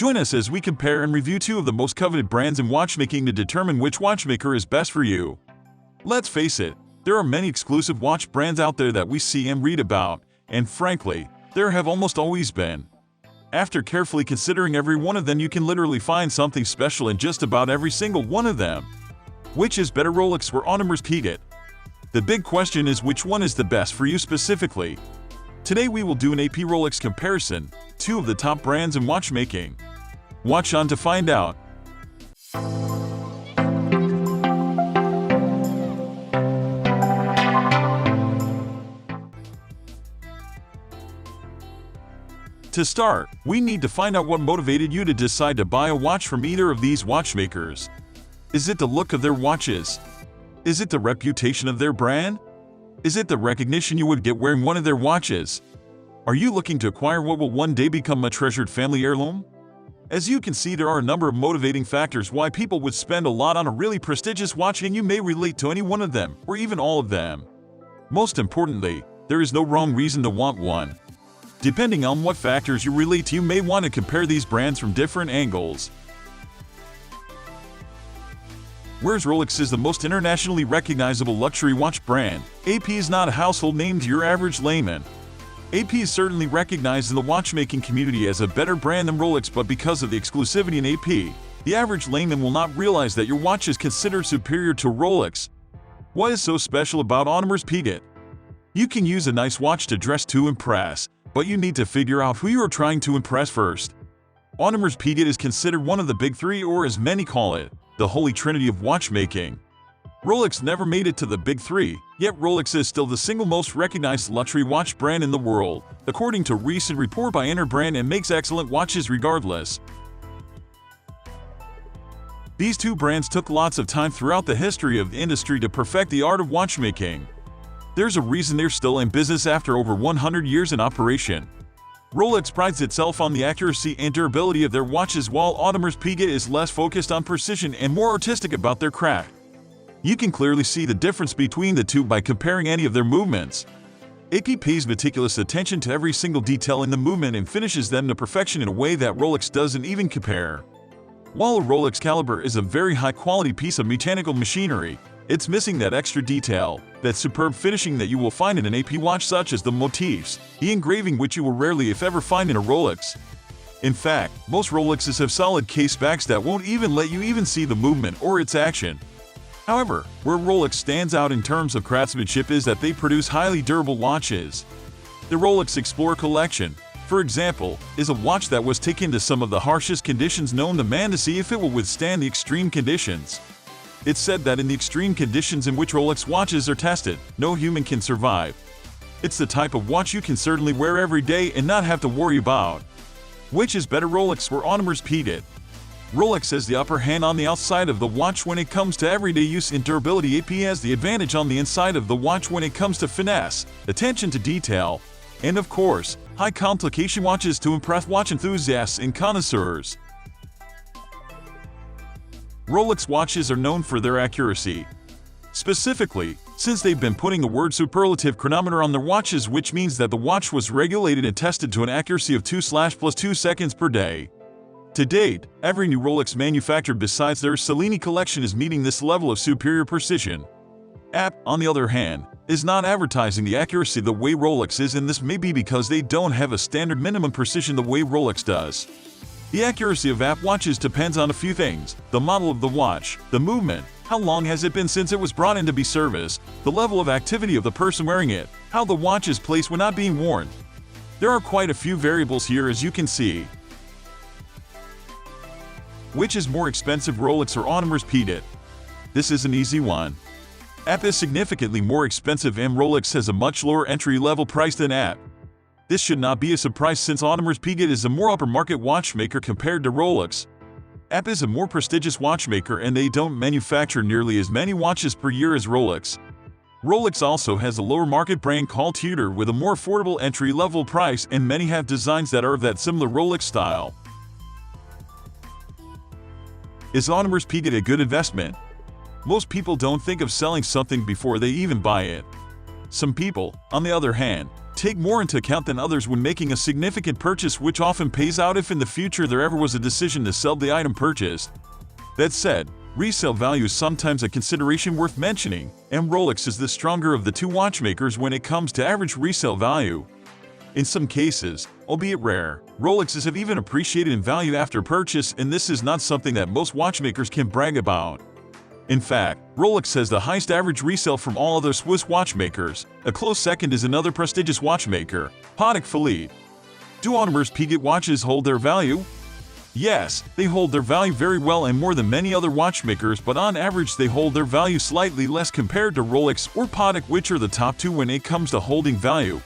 Join us as we compare and review two of the most coveted brands in watchmaking to determine which watchmaker is best for you. Let's face it, there are many exclusive watch brands out there that we see and read about, and frankly, there have almost always been. After carefully considering every one of them, you can literally find something special in just about every single one of them. Which is better, Rolex or Audemars Piguet? The big question is, which one is the best for you specifically? Today we will do an AP Rolex comparison, two of the top brands in watchmaking. Watch on to find out. To start, we need to find out what motivated you to decide to buy a watch from either of these watchmakers. Is it the look of their watches? Is it the reputation of their brand? Is it the recognition you would get wearing one of their watches? Are you looking to acquire what will one day become a treasured family heirloom? As you can see, there are a number of motivating factors why people would spend a lot on a really prestigious watch, and you may relate to any one of them, or even all of them. Most importantly, there is no wrong reason to want one. Depending on what factors you relate to, you may want to compare these brands from different angles. Whereas Rolex is the most internationally recognizable luxury watch brand, AP is not a household name to your average layman. AP is certainly recognized in the watchmaking community as a better brand than Rolex, but because of the exclusivity in AP, the average layman will not realize that your watch is considered superior to Rolex. What is so special about Audemars Piguet? You can use a nice watch to dress to impress, but you need to figure out who you are trying to impress first. Audemars Piguet is considered one of the big three, or as many call it, the holy trinity of watchmaking. Rolex never made it to the big three, yet Rolex is still the single most recognized luxury watch brand in the world, according to a recent report by Interbrand, and makes excellent watches regardless. These two brands took lots of time throughout the history of the industry to perfect the art of watchmaking. There's a reason they're still in business after over 100 years in operation. Rolex prides itself on the accuracy and durability of their watches, while Audemars Piguet is less focused on precision and more artistic about their craft. You can clearly see the difference between the two by comparing any of their movements. AP pays meticulous attention to every single detail in the movement and finishes them to perfection in a way that Rolex doesn't even compare. While a Rolex caliber is a very high-quality piece of mechanical machinery, it's missing that extra detail, that superb finishing that you will find in an AP watch, such as the motifs, the engraving, which you will rarely if ever find in a Rolex. In fact, most Rolexes have solid case backs that won't even let you even see the movement or its action. However, where Rolex stands out in terms of craftsmanship is that they produce highly durable watches. The Rolex Explorer Collection, for example, is a watch that was taken to some of the harshest conditions known to man to see if it will withstand the extreme conditions. It's said that in the extreme conditions in which Rolex watches are tested, no human can survive. It's the type of watch you can certainly wear every day and not have to worry about. Which is better, Rolex or Audemars Piguet? Rolex has the upper hand on the outside of the watch when it comes to everyday use and durability. AP has the advantage on the inside of the watch when it comes to finesse, attention to detail, and of course, high complication watches to impress watch enthusiasts and connoisseurs. Rolex watches are known for their accuracy. Specifically, since they've been putting the word superlative chronometer on their watches, which means that the watch was regulated and tested to an accuracy of 2/+2 seconds per day. To date, every new Rolex manufactured besides their Cellini collection is meeting this level of superior precision. AP, on the other hand, is not advertising the accuracy the way Rolex is, and this may be because they don't have a standard minimum precision the way Rolex does. The accuracy of AP watches depends on a few things: the model of the watch, the movement, how long has it been since it was brought in to be serviced, the level of activity of the person wearing it, how the watch is placed when not being worn. There are quite a few variables here, as you can see. Which is more expensive, Rolex or Audemars Piguet? This is an easy one. AP is significantly more expensive, and Rolex has a much lower entry-level price than AP. This should not be a surprise since Audemars Piguet is a more upper-market watchmaker compared to Rolex. AP is a more prestigious watchmaker, and they don't manufacture nearly as many watches per year as Rolex. Rolex also has a lower market brand called Tudor with a more affordable entry-level price, and many have designs that are of that similar Rolex style. Is Audemars Piguet a good investment? Most people don't think of selling something before they even buy it. Some people, on the other hand, take more into account than others when making a significant purchase, which often pays out if in the future there ever was a decision to sell the item purchased. That said, resale value is sometimes a consideration worth mentioning, and Rolex is the stronger of the two watchmakers when it comes to average resale value. In some cases, albeit rare, Rolexes have even appreciated in value after purchase, and this is not something that most watchmakers can brag about. In fact, Rolex has the highest average resale from all other Swiss watchmakers. A close second is another prestigious watchmaker, Patek Philippe. Do Audemars Piguet watches hold their value? Yes, they hold their value very well and more than many other watchmakers, but on average they hold their value slightly less compared to Rolex or Patek, which are the top two when it comes to holding value.